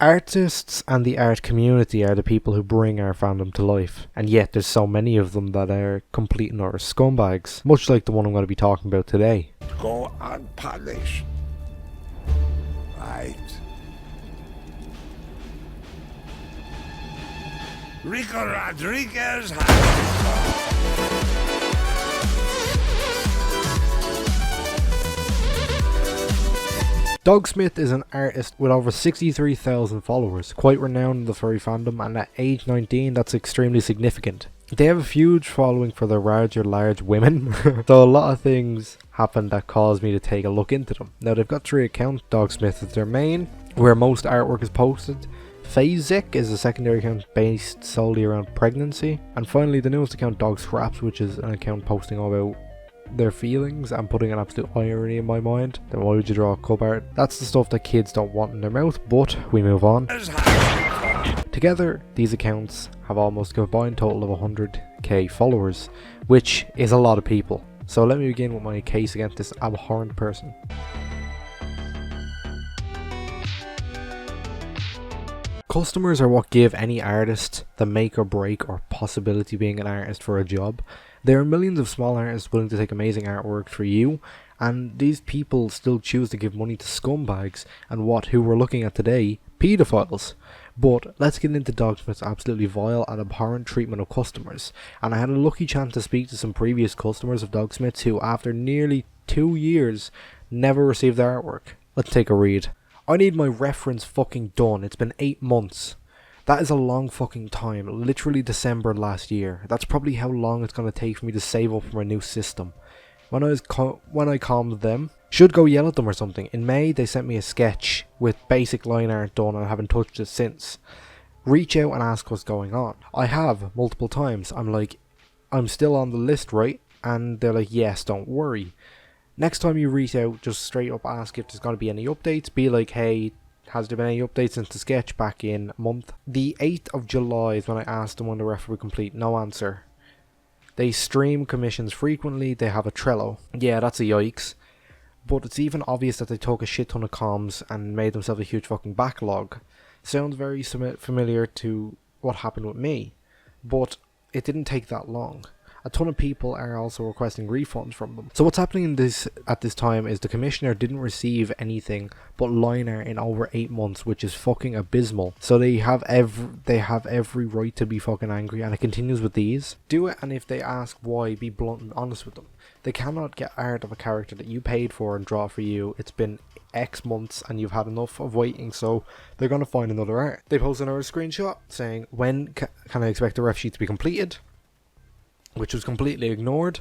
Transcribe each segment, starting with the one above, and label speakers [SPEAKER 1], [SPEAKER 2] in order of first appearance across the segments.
[SPEAKER 1] Artists and the art community are the people who bring our fandom to life, and yet there's so many of them that are complete and utter scumbags, much like the one I'm going to be talking about today.
[SPEAKER 2] Go unpunished. Right. Rico Rodriguez
[SPEAKER 1] Dogsmith is an artist with over 63,000 followers, quite renowned in the furry fandom, and at age 19 that's extremely significant. They have a huge following for their rather large women, so a lot of things happened that caused me to take a look into them. Now they've got 3 accounts. Dogsmith is their main, where most artwork is posted. Phasic is a secondary account based solely around pregnancy, and finally the newest account, Dogscraps, which is an account posting all about their feelings and putting an absolute irony in my mind. Then why would you draw a cub art? That's the stuff that kids don't want in their mouth, but we move on. Together, these accounts have almost a combined total of 100k followers, which is a lot of people. So let me begin with my case against this abhorrent person. Customers are what give any artist the make or break or possibility of being an artist for a job. There are millions of small artists willing to take amazing artwork for you, and these people still choose to give money to scumbags and who we're looking at today, paedophiles. But let's get into Dogsmith's absolutely vile and abhorrent treatment of customers, and I had a lucky chance to speak to some previous customers of Dogsmith's who, after nearly 2 years, never received their artwork. Let's take a read. I need my reference fucking done. It's been 8 months. That is a long fucking time. Literally December last year. That's probably how long it's going to take for me to save up for my new system. When I calmed them, should go yell at them or something. In May, they sent me a sketch with basic line art done, and I haven't touched it since. Reach out and ask what's going on. I have multiple times. I'm like, I'm still on the list, right? And they're like, yes, don't worry. Next time you reach out, just straight up ask if there's going to be any updates. Be like, hey, has there been any updates since the sketch back in a month? The 8th of July is when I asked them when the ref would complete. No answer. They stream commissions frequently. They have a Trello. Yeah, that's a yikes. But it's even obvious that they took a shit ton of comms and made themselves a huge fucking backlog. Sounds very familiar to what happened with me. But it didn't take that long. A ton of people are also requesting refunds from them. So what's happening at this time is the commissioner didn't receive anything but line art in over 8 months, which is fucking abysmal. So they have every right to be fucking angry, and it continues with these. Do it, and if they ask why, be blunt and honest with them. They cannot get art of a character that you paid for and draw for you. It's been X months and you've had enough of waiting, so they're going to find another art. They post another screenshot saying, when can I expect the ref sheet to be completed? Which was completely ignored.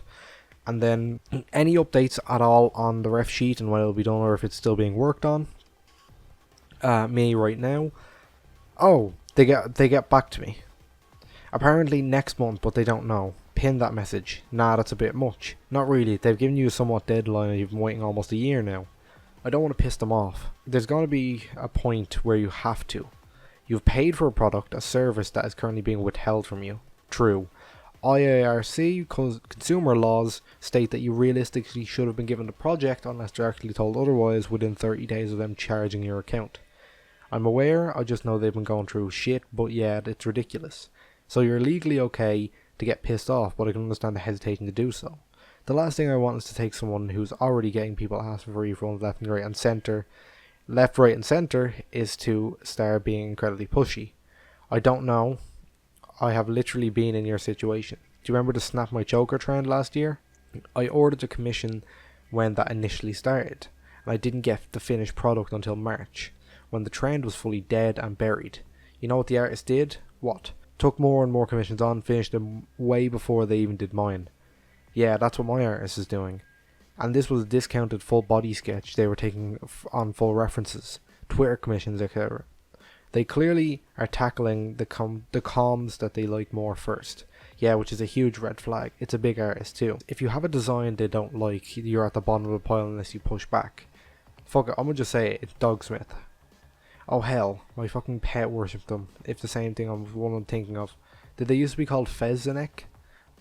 [SPEAKER 1] And then any updates at all on the ref sheet and when it'll be done or if it's still being worked on. Me right now. Oh, they get back to me. Apparently next month, but they don't know. Pin that message. Nah, that's a bit much. Not really. They've given you a somewhat deadline and you've been waiting almost a year now. I don't want to piss them off. There's going to be a point where you have to. You've paid for a product, a service that is currently being withheld from you. True. IARC consumer laws state that you realistically should have been given the project unless directly told otherwise within 30 days of them charging your account. I'm aware, I just know they've been going through shit, but yeah, it's ridiculous. So you're legally okay to get pissed off, but I can understand the hesitation to do so. The last thing I want is to take someone who's already getting people asking for refunds left, right and centre is to start being incredibly pushy. I don't know. I have literally been in your situation. Do you remember the Snap My Choker trend last year? I ordered a commission when that initially started, and I didn't get the finished product until March, when the trend was fully dead and buried. You know what the artist did? What? Took more and more commissions on, finished them way before they even did mine. Yeah, that's what my artist is doing. And this was a discounted full body sketch they were taking on full references, Twitter commissions, etc. They clearly are tackling the comms that they like more first. Yeah, which is a huge red flag. It's a big artist too. If you have a design they don't like, you're at the bottom of the pile unless you push back. Fuck it, I'm gonna just say it, it's Dogsmith. Oh hell, my fucking pet worshipped them. If the same thing I'm thinking of. Did they used to be called Fezzenek?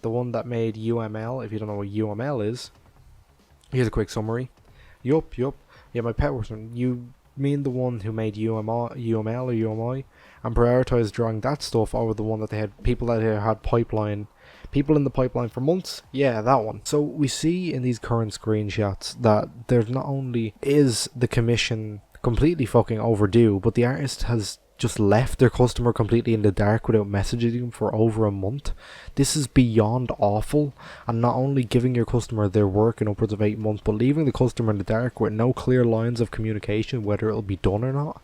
[SPEAKER 1] The one that made UML, if you don't know what UML is. Here's a quick summary. Yup. Yeah, my pet worshipped them. You mean the one who made UML or UMI and prioritized drawing that stuff over the one that they had people that had people in the pipeline for months? Yeah, that one. So we see in these current screenshots that there's not only is the commission completely fucking overdue, but the artist has just left their customer completely in the dark without messaging them for over a month. This is beyond awful, and not only giving your customer their work in upwards of 8 months, but leaving the customer in the dark with no clear lines of communication whether it'll be done or not.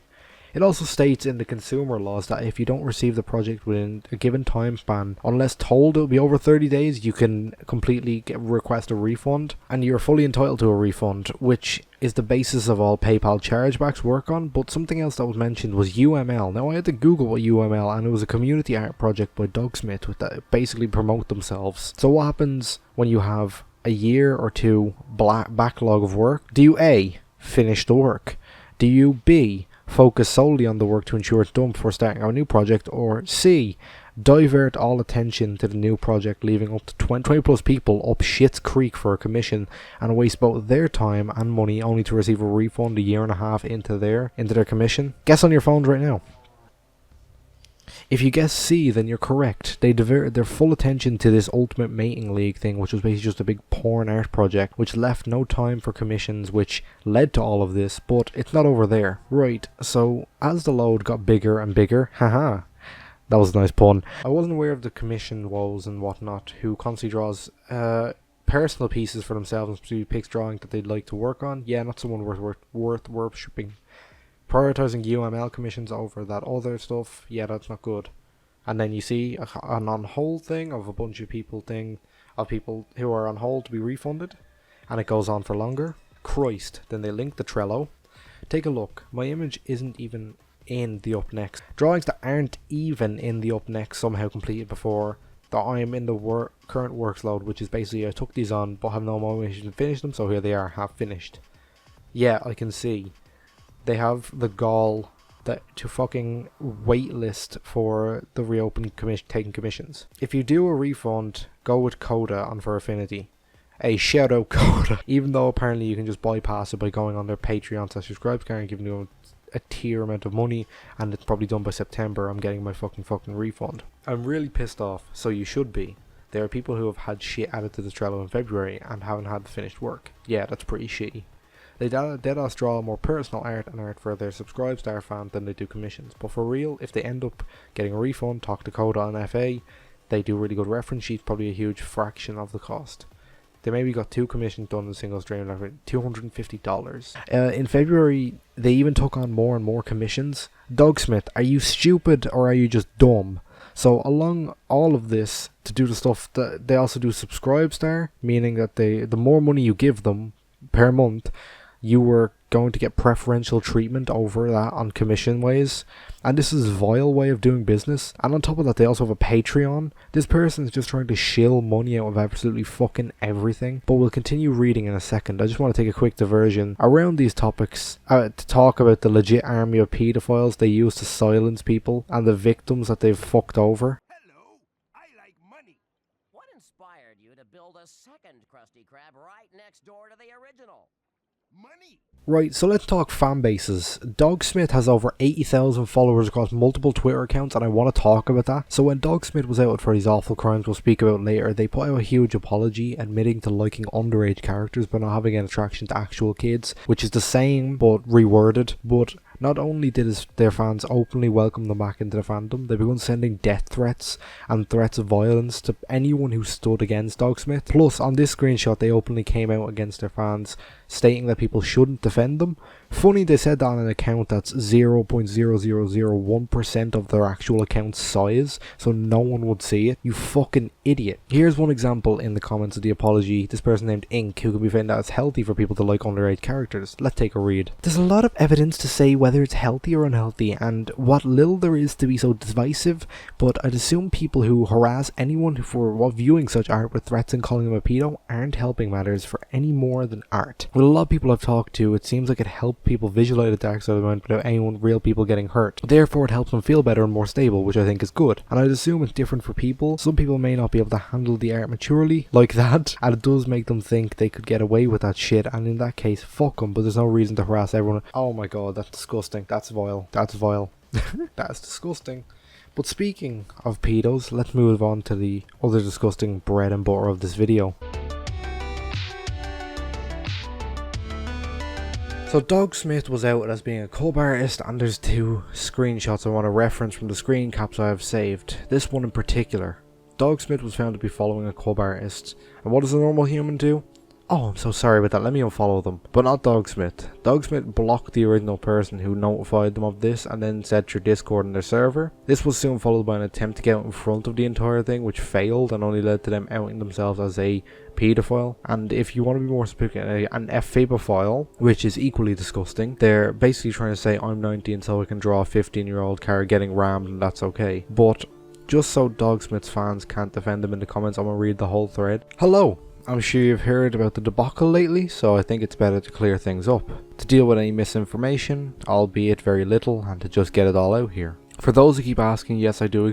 [SPEAKER 1] It also states in the consumer laws that if you don't receive the project within a given time span, unless told it'll be over 30 days, you can completely request a refund, and you're fully entitled to a refund, which is the basis of all PayPal chargebacks work on. But something else that was mentioned was UML. Now I had to Google what UML, and it was a community art project by Dogsmith with that basically promote themselves. So what happens when you have a year or two backlog of work? Do you A, finish the work? Do you B, focus solely on the work to ensure it's done before starting a new project? Or C, divert all attention to the new project, leaving up to 20 plus people up shit's creek for a commission and waste both their time and money only to receive a refund a year and a half into their commission? Guess on your phones right now. If you guess C, then you're correct. They diverted their full attention to this Ultimate Mating League thing, which was basically just a big porn art project, which left no time for commissions, which led to all of this, but it's not over there. Right, so as the load got bigger and bigger, haha, that was a nice pun. I wasn't aware of the commission woes and whatnot, who constantly draws personal pieces for themselves and specifically picks drawing that they'd like to work on. Yeah, not someone worth worshipping. Prioritizing UML commissions over that other stuff, yeah, that's not good. And then you see an on hold thing of a bunch of people who are on hold to be refunded, and it goes on for longer. Christ. Then they link the Trello. Take a look. My image isn't even in the up next. Drawings that aren't even in the up next somehow completed before that I'm in the current workload, which is basically I took these on but have no motivation to finish them, so here they are, half finished. Yeah, I can see. They have the gall to fucking waitlist for the reopened taking commissions. If you do a refund, go with Coda on For Affinity. A shout out Coda. Even though apparently you can just bypass it by going on their Patreon/subscribe card and giving them a tier amount of money, and it's probably done by September. I'm getting my fucking refund. I'm really pissed off, so you should be. There are people who have had shit added to the Trello in February and haven't had the finished work. Yeah, that's pretty shitty. They deadass draw more personal art and art for their subscribed star fan than they do commissions. But for real, if they end up getting a refund, talk to Coda on FA, they do really good reference sheets, probably a huge fraction of the cost. They maybe got 2 commissions done in a single stream, like $250. In February, they even took on more and more commissions. Dogsmith, are you stupid or are you just dumb? So along all of this, to do the stuff that they also do subscribe star, meaning that the more money you give them per month, you were going to get preferential treatment over that on commission ways, and this is a vile way of doing business. And on top of that, they also have a Patreon. This person is just trying to shill money out of absolutely fucking everything, but we'll continue reading in a second. I just want to take a quick diversion around these topics to talk about the legit army of pedophiles they use to silence people and the victims that they've fucked over.
[SPEAKER 3] Hello, I like money. What inspired you to build a second Krusty Krab right next door to the original? Money.
[SPEAKER 1] Right, so let's talk fan bases. Dogsmith has over 80,000 followers across multiple Twitter accounts, and I want to talk about that. So when Dogsmith was outed for these awful crimes we'll speak about later, they put out a huge apology admitting to liking underage characters but not having an attraction to actual kids, which is the same but reworded. But not only did their fans openly welcome them back into the fandom, they began sending death threats and threats of violence to anyone who stood against Dogsmith. Plus, on this screenshot, they openly came out against their fans, stating that people shouldn't defend them. Funny, they said that on an account that's 0.0001% of their actual account size, so no one would see it. You fucking idiot. Here's one example in the comments of the apology. This person named Ink, who can be found out it's healthy for people to like underage characters. Let's take a read. There's a lot of evidence to say whether it's healthy or unhealthy, and what little there is to be so divisive, but I'd assume people who harass anyone for viewing such art with threats and calling them a pedo aren't helping matters for any more than art. With a lot of people I've talked to, it seems like it helped people visualize the dark side of the mind without anyone real people getting hurt. Therefore, it helps them feel better and more stable, which I think is good. And I'd assume it's different for people. Some people may not be able to handle the art maturely like that, and it does make them think they could get away with that shit, and in that case, fuck them, but there's no reason to harass everyone. Oh my god, that's disgusting. That's vile. That's vile. That's disgusting. But speaking of pedos, let's move on to the other disgusting bread and butter of this video. So Dogsmith was outed as being a cub artist, and there's two screenshots I want to reference from the screen caps I have saved. This one in particular. Dogsmith was found to be following a cub artist. And what does a normal human do? Oh, I'm so sorry about that. Let me unfollow them. But not Dogsmith. Dogsmith blocked the original person who notified them of this and then said through Discord on their server. This was soon followed by an attempt to get out in front of the entire thing, which failed and only led to them outing themselves as a paedophile. And if you want to be more specific, an F-fabophile, which is equally disgusting. They're basically trying to say, I'm 19 so I can draw a 15-year-old car getting rammed and that's okay. But just so Dogsmith's fans can't defend them in the comments, I'm going to read the whole thread. Hello! I'm sure you've heard about the debacle lately, so I think it's better to clear things up, to deal with any misinformation, albeit very little, and to just get it all out here. For those who keep asking, yes, I do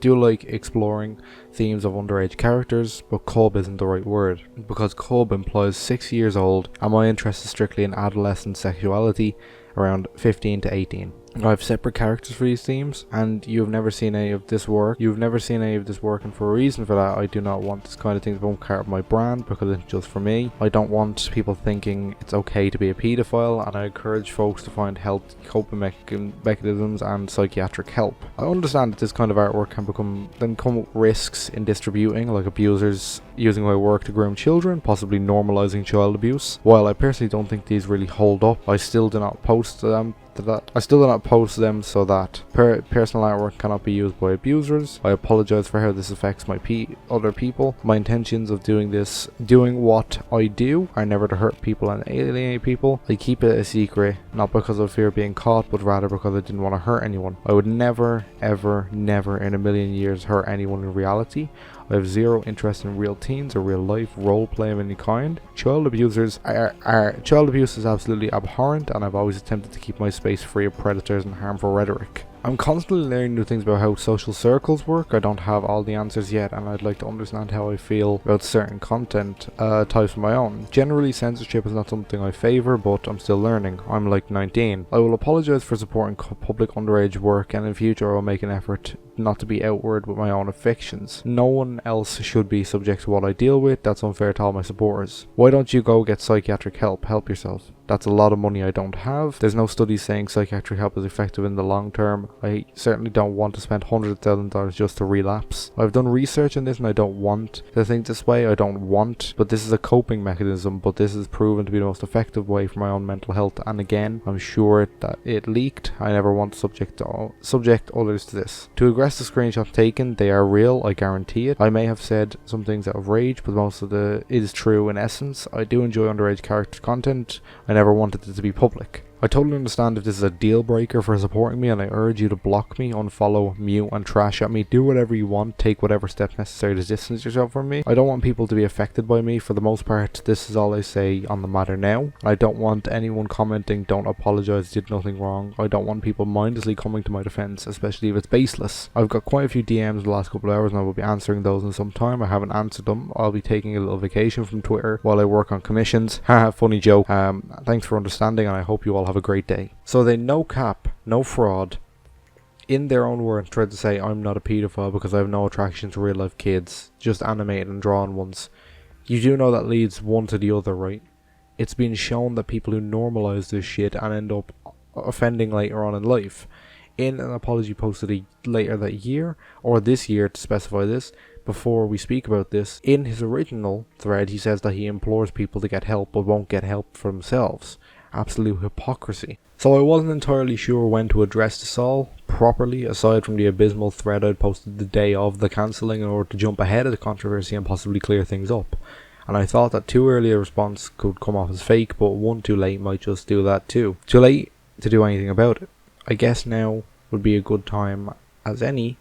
[SPEAKER 1] like exploring themes of underage characters, but cub isn't the right word, because cub implies 6 years old, and my interest is strictly in adolescent sexuality, around 15 to 18. I have separate characters for these themes, and you've never seen any of this work. And for a reason for that, I do not want this kind of thing to become part of my brand, because it's just for me. I don't want people thinking it's okay to be a paedophile, and I encourage folks to find healthy coping mechanisms and psychiatric help. I understand that this kind of artwork can come with risks in distributing, like abusers using my work to groom children, possibly normalizing child abuse. While I personally don't think these really hold up, I still do not post them so that personal artwork cannot be used by abusers. I apologize for how this affects my other people. My intentions of doing what I do, are never to hurt people and alienate people. I keep it a secret, not because of fear of being caught, but rather because I didn't want to hurt anyone. I would never, ever, never in a million years hurt anyone in reality. I have zero interest in real teens or real life roleplay of any kind. Child abuse is absolutely abhorrent, and I've always attempted to keep my space free of predators and harmful rhetoric. I'm constantly learning new things about how social circles work. I don't have all the answers yet, and I'd like to understand how I feel about certain content types of my own. Generally, censorship is not something I favour, but I'm still learning. I'm like 19. I will apologise for supporting public underage work, and in future I will make an effort not to be outward with my own affections. No one else should be subject to what I deal with. That's unfair to all my supporters. Why don't you go get psychiatric help? Help yourself. That's a lot of money I don't have. There's no studies saying psychiatric help is effective in the long term. I certainly don't want to spend hundreds of thousands of dollars just to relapse. I've done research on this and I don't want to think this way. But this is a coping mechanism, but this is proven to be the most effective way for my own mental health. And again, I'm sure that it leaked. I never want to subject others to this. To address the screenshots taken, they are real, I guarantee it. I may have said some things out of rage, but most of it is true in essence. I do enjoy underage character content. I never wanted it to be public. I totally understand if this is a deal breaker for supporting me, and I urge you to block me, unfollow, mute and trash at me. Do whatever you want, take whatever steps necessary to distance yourself from me. I don't want people to be affected by me. For the most part, this is all I say on the matter now. I don't want anyone commenting, don't apologise, did nothing wrong. I don't want people mindlessly coming to my defence, especially if it's baseless. I've got quite a few DMs in the last couple of hours and I will be answering those in some time. I haven't answered them. I'll be taking a little vacation from Twitter while I work on commissions. Haha, funny joke. Thanks for understanding, and I hope you all have a great day. So they no cap, no fraud, in their own words tried to say I'm not a paedophile because I have no attraction to real life kids, just animated and drawn ones. You do know that leads one to the other, right? It's been shown that people who normalize this shit and end up offending later on in life. In an apology posted later that year, or this year to specify this, before we speak about this, in his original thread he says that he implores people to get help but won't get help for themselves. Absolute hypocrisy. So I wasn't entirely sure when to address this all properly, aside from the abysmal thread I'd posted the day of the cancelling in order to jump ahead of the controversy and possibly clear things up. And I thought that too early a response could come off as fake, but one too late might just do that too. Too late to do anything about it. I guess now would be a good time as any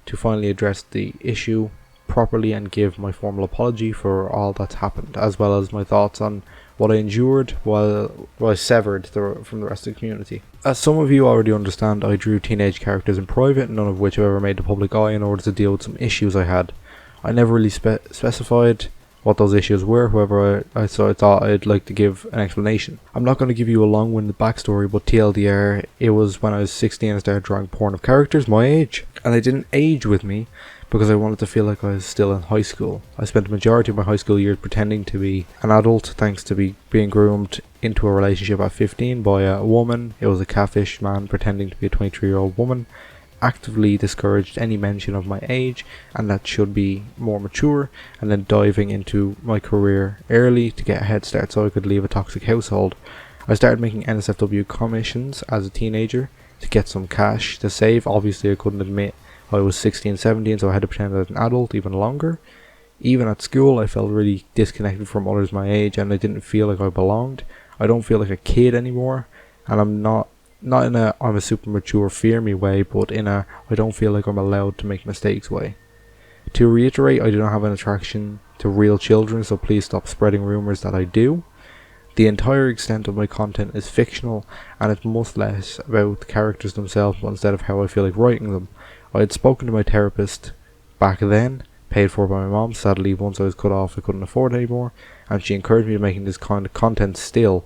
[SPEAKER 1] to finally address the issue properly and give my formal apology for all that's happened, as well as my thoughts on what I endured while I severed from the rest of the community. As some of you already understand, I drew teenage characters in private, none of which have ever made the public eye, in order to deal with some issues I had. I never really specified what those issues were, however I thought I'd like to give an explanation. I'm not going to give you a long-winded backstory, but TLDR, it was when I was 16 I started drawing porn of characters my age, and they didn't age with me because I wanted to feel like I was still in high school. I spent the majority of my high school years pretending to be an adult, thanks to being groomed into a relationship at 15 by a woman. It was a catfish man pretending to be a 23-year-old woman. Actively discouraged any mention of my age, and that should be more mature, and then diving into my career early to get a head start so I could leave a toxic household. I started making NSFW commissions as a teenager to get some cash to save. Obviously I couldn't admit I was 16, 17, so I had to pretend I was an adult even longer. Even at school I felt really disconnected from others my age, and I didn't feel like I belonged. I don't feel like a kid anymore, and I'm not in a I'm a super mature fear me way, but in a I don't feel like I'm allowed to make mistakes way. To reiterate, I do not have an attraction to real children, so please stop spreading rumours that I do. The entire extent of my content is fictional, and it's much less about the characters themselves, but instead of how I feel like writing them. I had spoken to my therapist back then, paid for by my mom. Sadly, once I was cut off I couldn't afford it anymore, and she encouraged me to making this kind of content still.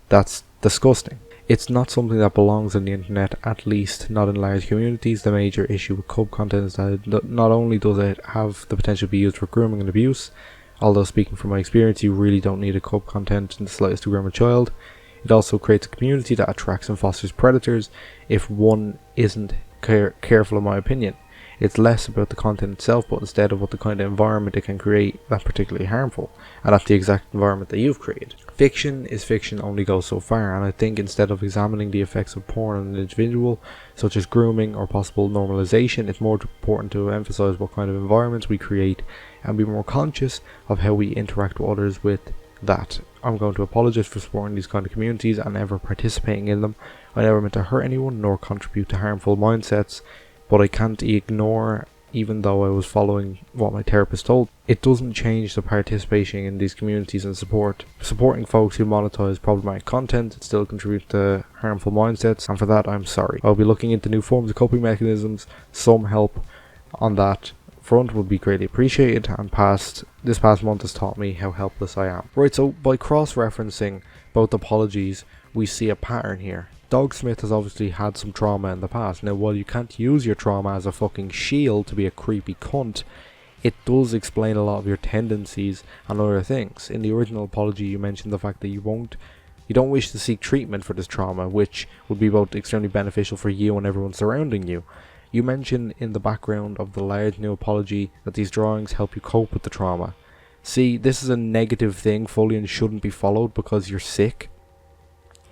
[SPEAKER 1] That's disgusting. It's not something that belongs on the internet, at least not in large communities. The major issue with cub content is that not only does it have the potential to be used for grooming and abuse, although speaking from my experience you really don't need a cub content in the slightest to groom a child, it also creates a community that attracts and fosters predators if one isn't careful, in my opinion. It's less about the content itself, but instead of what the kind of environment it can create that's particularly harmful, and that's the exact environment that you've created. Fiction is fiction, only goes so far, and I think instead of examining the effects of porn on an individual, such as grooming or possible normalization, it's more important to emphasize what kind of environments we create and be more conscious of how we interact with others with that. I'm going to apologize for supporting these kind of communities and ever participating in them. I never meant to hurt anyone nor contribute to harmful mindsets, but I can't ignore, even though I was following what my therapist told. It doesn't change the participation in these communities and supporting folks who monetize problematic content. It still contributes to harmful mindsets, and for that I'm sorry. I'll be looking into new forms of coping mechanisms. Some help on that front would be greatly appreciated, and this past month has taught me how helpless I am. Right, so by cross-referencing both apologies, we see a pattern here. Dogsmith has obviously had some trauma in the past. Now, while you can't use your trauma as a fucking shield to be a creepy cunt, it does explain a lot of your tendencies and other things. In the original apology, you mentioned the fact that you don't wish to seek treatment for this trauma, which would be both extremely beneficial for you and everyone surrounding you. You mention in the background of the large new apology that these drawings help you cope with the trauma. See, this is a negative thing fully and shouldn't be followed because you're sick.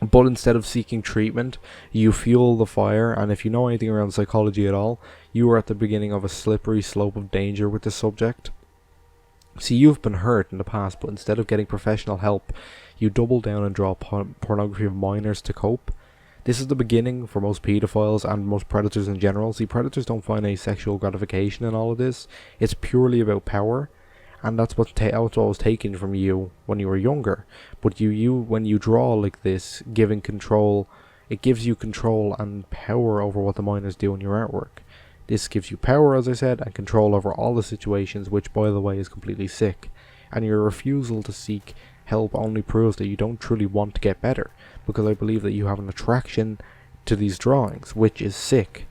[SPEAKER 1] But instead of seeking treatment, you fuel the fire, and if you know anything around psychology at all, you are at the beginning of a slippery slope of danger with this subject. See, you've been hurt in the past, but instead of getting professional help, you double down and draw pornography of minors to cope. This is the beginning for most pedophiles and most predators in general. See, predators don't find any sexual gratification in all of this. It's purely about power. And that's what was taken from you when you were younger. But when you draw like this, giving control, it gives you control and power over what the minors do in your artwork. This gives you power, as I said, and control over all the situations, which, by the way, is completely sick. And your refusal to seek help only proves that you don't truly want to get better, because I believe that you have an attraction to these drawings, which is sick.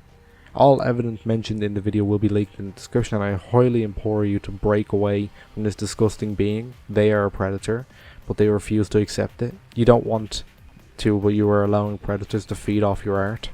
[SPEAKER 1] All evidence mentioned in the video will be linked in the description, and I highly implore you to break away from this disgusting being. They are a predator, but they refuse to accept it. You don't want to, but you are allowing predators to feed off your art.